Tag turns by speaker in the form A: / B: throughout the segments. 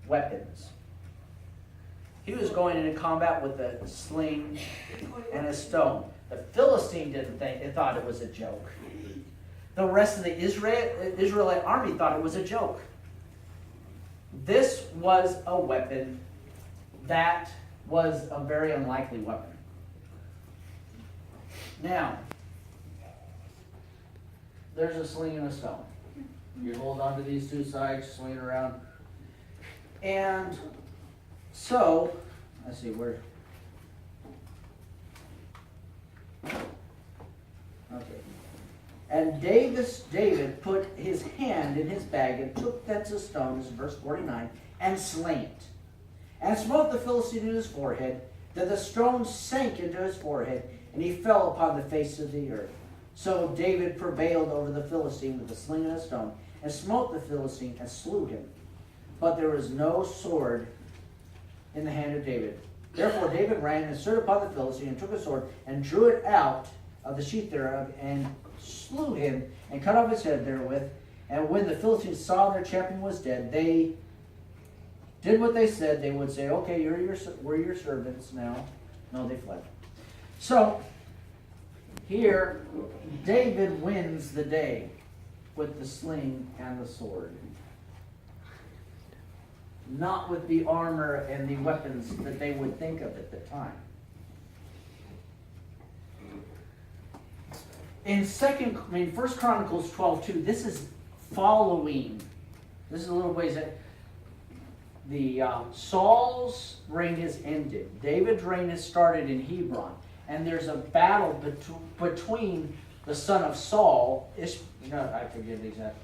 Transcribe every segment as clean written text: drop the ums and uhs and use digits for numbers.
A: weapons. He was going into combat with a sling and a stone. The Philistine thought it was a joke. The rest of the Israelite army thought it was a joke. This was a weapon that was a very unlikely weapon. Now, there's a sling and a stone. You hold on to these two sides, swing it around. And so, let's see, where... Okay. And David put his hand in his bag and took thence a stone, this is verse 49, and slain it. And smote the Philistine in his forehead, that the stone sank into his forehead, and he fell upon the face of the earth. So David prevailed over the Philistine with a sling and a stone, and smote the Philistine, and slew him. But there was no sword in the hand of David. Therefore David ran and stood upon the Philistine, and took a sword, and drew it out of the sheath thereof, and slew him, and cut off his head therewith. And when the Philistines saw their champion was dead, they did what they said they would say. Okay, we're your servants now. No, they fled. So, here, David wins the day with the sling and the sword. Not with the armor and the weapons that they would think of at the time. In 1 Chronicles 12:2, this is following. This is a little ways that the Saul's reign has ended. David's reign has started in Hebron. And there's a battle between the son of Saul, I forget the exact,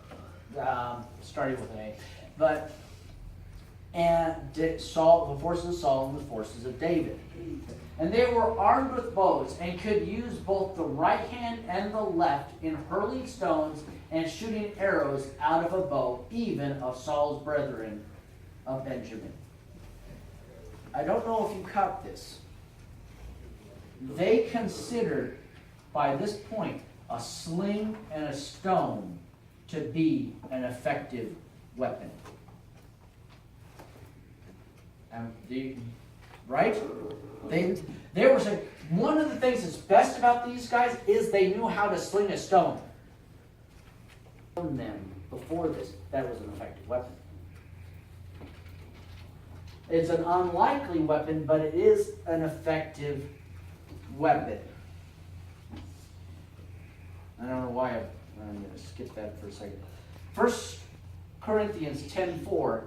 A: starting with an A, and Saul, the forces of Saul and the forces of David. And they were armed with bows and could use both the right hand and the left in hurling stones and shooting arrows out of a bow, even of Saul's brethren of Benjamin. I don't know if you caught this. They considered, by this point, a sling and a stone to be an effective weapon. Right? They were saying, one of the things that's best about these guys is they knew how to sling a stone. Them before this, that was an effective weapon. It's an unlikely weapon, but it is an effective weapon. I don't know why I'm going to skip that for a second. 1 Corinthians 10:4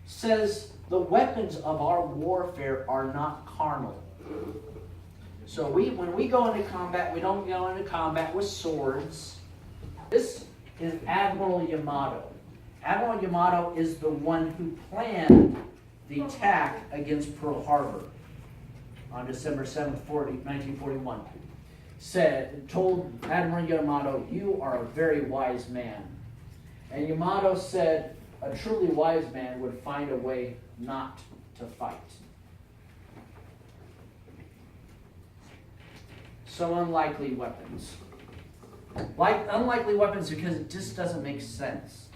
A: says the weapons of our warfare are not carnal. So when we go into combat, we don't go into combat with swords. This is Admiral Yamato. Admiral Yamato is the one who planned the attack against Pearl Harbor on December 7th, 1941. Told Admiral Yamato, "You are a very wise man." And Yamato said, a truly wise man would find a way not to fight. So unlikely weapons. Unlikely weapons because it just doesn't make sense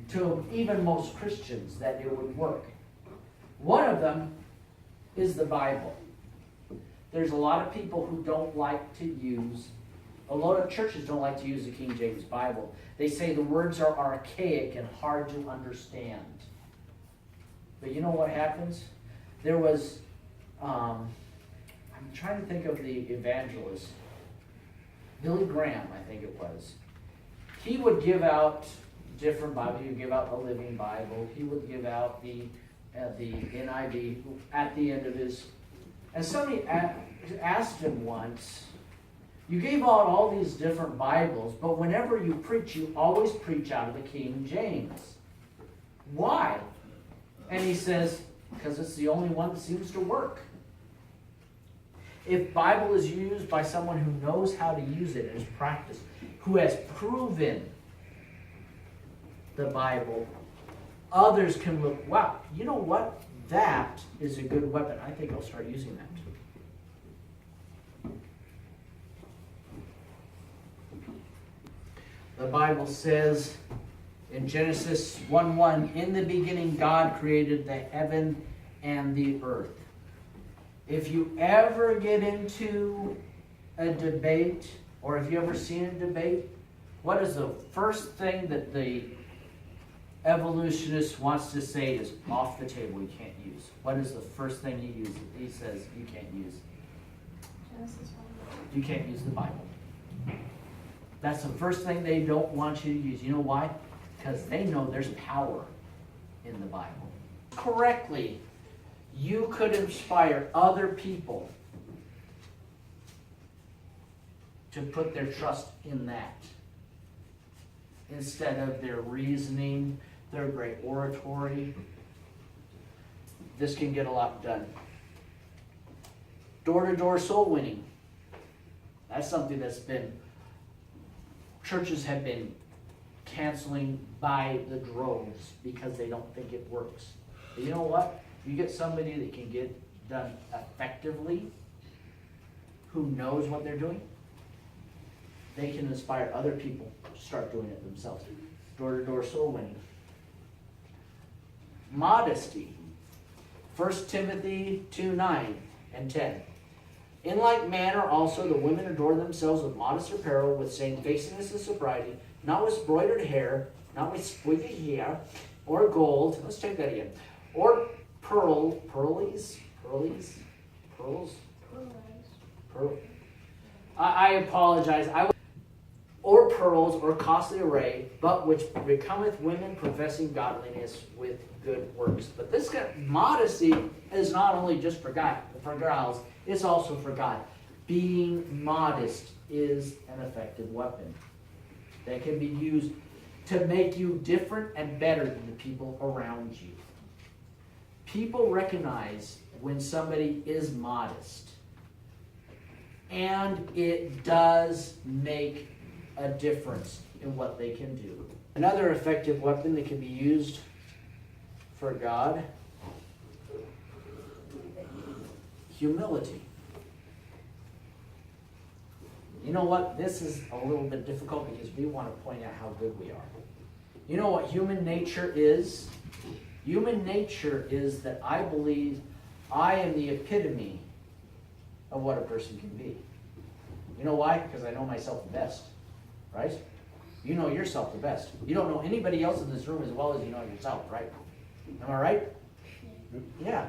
A: to even most Christians that it would work. One of them is the Bible. There's a lot of people who don't like to use, a lot of churches don't like to use the King James Bible. They say the words are archaic and hard to understand. But you know what happens? There was, I'm trying to think of the evangelist, Billy Graham, I think it was. He would give out different Bibles. He would give out the Living Bible. He would give out the NIV at the end of his. And somebody asked him once, "You gave out all these different Bibles, but whenever you preach, you always preach out of the King James. Why?" And he says, "Because it's the only one that seems to work." If Bible is used by someone who knows how to use it and has practiced, who has proven the Bible, others can look, wow, you know what? That is a good weapon. I think I'll start using that. The Bible says In Genesis 1:1, in the beginning God created the heaven and the earth. If you ever get into a debate, or if you ever seen a debate, what is the first thing that the evolutionist wants to say is off the table, you can't use? What is the first thing he says you can't use?
B: Genesis 1.
A: You can't use the Bible. That's the first thing they don't want you to use. You know why? Because they know there's power in the Bible. Correctly, you could inspire other people to put their trust in that instead of their reasoning, their great oratory. This can get a lot done. Door-to-door soul winning. That's something that's been, churches have been canceling by the droves because they don't think it works. But you know what? You get somebody that can get done effectively, who knows what they're doing, they can inspire other people to start doing it themselves. Door-to-door soul winning. Modesty. 1 Timothy 2:9 and 10. In like manner also the women adorn themselves with modest apparel, with shamefacedness and sobriety, not with broidered hair, not with squiggly hair, or gold. Let's take that again. Or pearls. I apologize. Or pearls, or costly array, but which becometh women professing godliness with good works. But this kind of modesty is not only just for girls, it's also for God. Being modest is an effective weapon that can be used to make you different and better than the people around you. People recognize when somebody is modest, and it does make a difference in what they can do. Another effective weapon that can be used for God, humility. You know what? This is a little bit difficult because we want to point out how good we are. You know what human nature is? Human nature is that I believe I am the epitome of what a person can be. You know why? Because I know myself the best, right? You know yourself the best. You don't know anybody else in this room as well as you know yourself, right? Am I right? Yeah.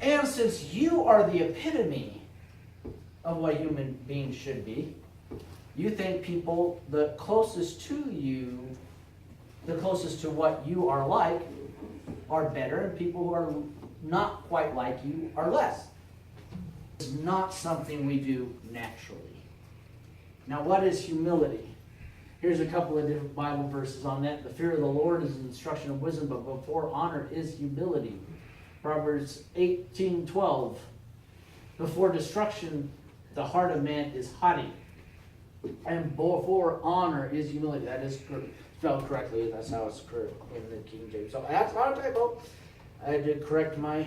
A: And since you are the epitome of what human beings should be, you think people the closest to you, the closest to what you are like, are better, and people who are not quite like you are less. It's not something we do naturally. Now, what is humility? Here's a couple of different Bible verses on that. The fear of the Lord is the instruction of wisdom, but before honor is humility. Proverbs 18:12. Before destruction, the heart of man is haughty, and before honor is humility. That is spelled correctly. That's how it's correct in the King James. So that's not a typo. I had to correct my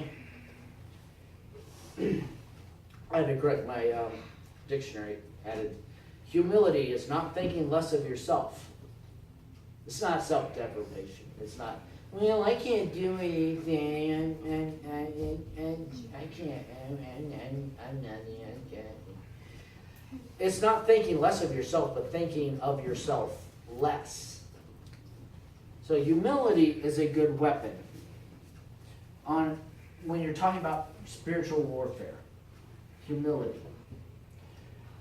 A: dictionary. Added, humility is not thinking less of yourself. It's not self-deprivation. It's not, well, I can't do anything, and I can't, I'm nothing. It's not thinking less of yourself, but thinking of yourself less. So humility is a good weapon when you're talking about spiritual warfare. Humility.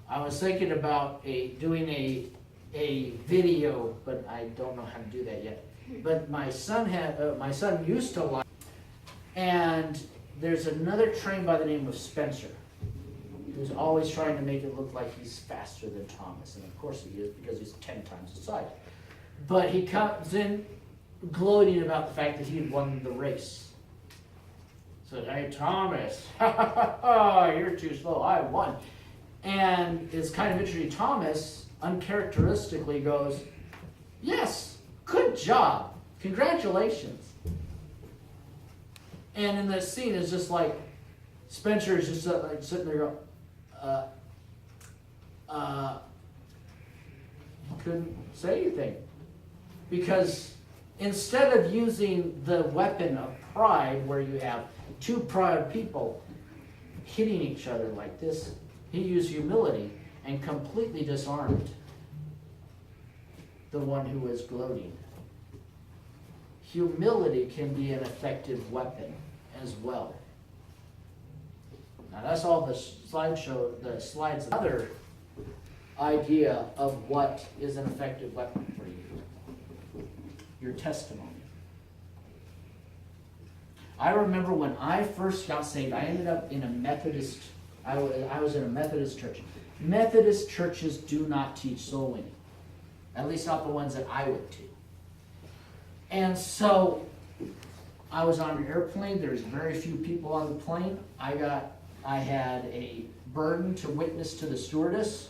A: I was thinking about doing a video, but I don't know how to do that yet. But my son used to like, and there's another train by the name of Spencer, who's always trying to make it look like he's faster than Thomas, and of course he is because he's 10 times his size. But he comes in gloating about the fact that he had won the race. So, hey Thomas, you're too slow, I won. And it's kind of interesting, Thomas uncharacteristically goes, yes, good job, congratulations. And in this scene, it's just like, Spencer is just like sitting there going, couldn't say anything. Because instead of using the weapon of pride, where you have two proud people hitting each other like this, he used humility and completely disarmed the one who was gloating. Humility can be an effective weapon as well. Now that's all the slideshow, the slides. Another idea of what is an effective weapon for you. Your testimony. I remember when I first got saved, I ended up in a Methodist, I was in a Methodist church. Methodist churches do not teach soul winning. At least not the ones that I went to. And so I was on an airplane. There's very few people on the plane. I had a burden to witness to the stewardess.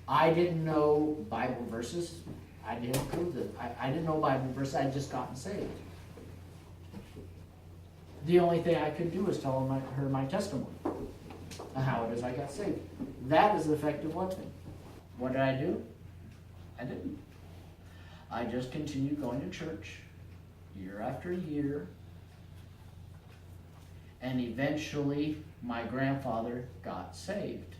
A: I didn't know Bible verses. I didn't prove that. I didn't know Bible verses. I had just gotten saved. The only thing I could do was tell her my testimony of how it is I got saved. That is an effective weapon. What did I do? I didn't. I just continued going to church year after year. And eventually my grandfather got saved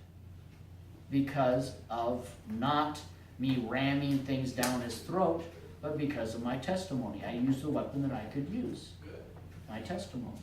A: because of not me ramming things down his throat, but because of my testimony. I used the weapon that I could use. My testimony.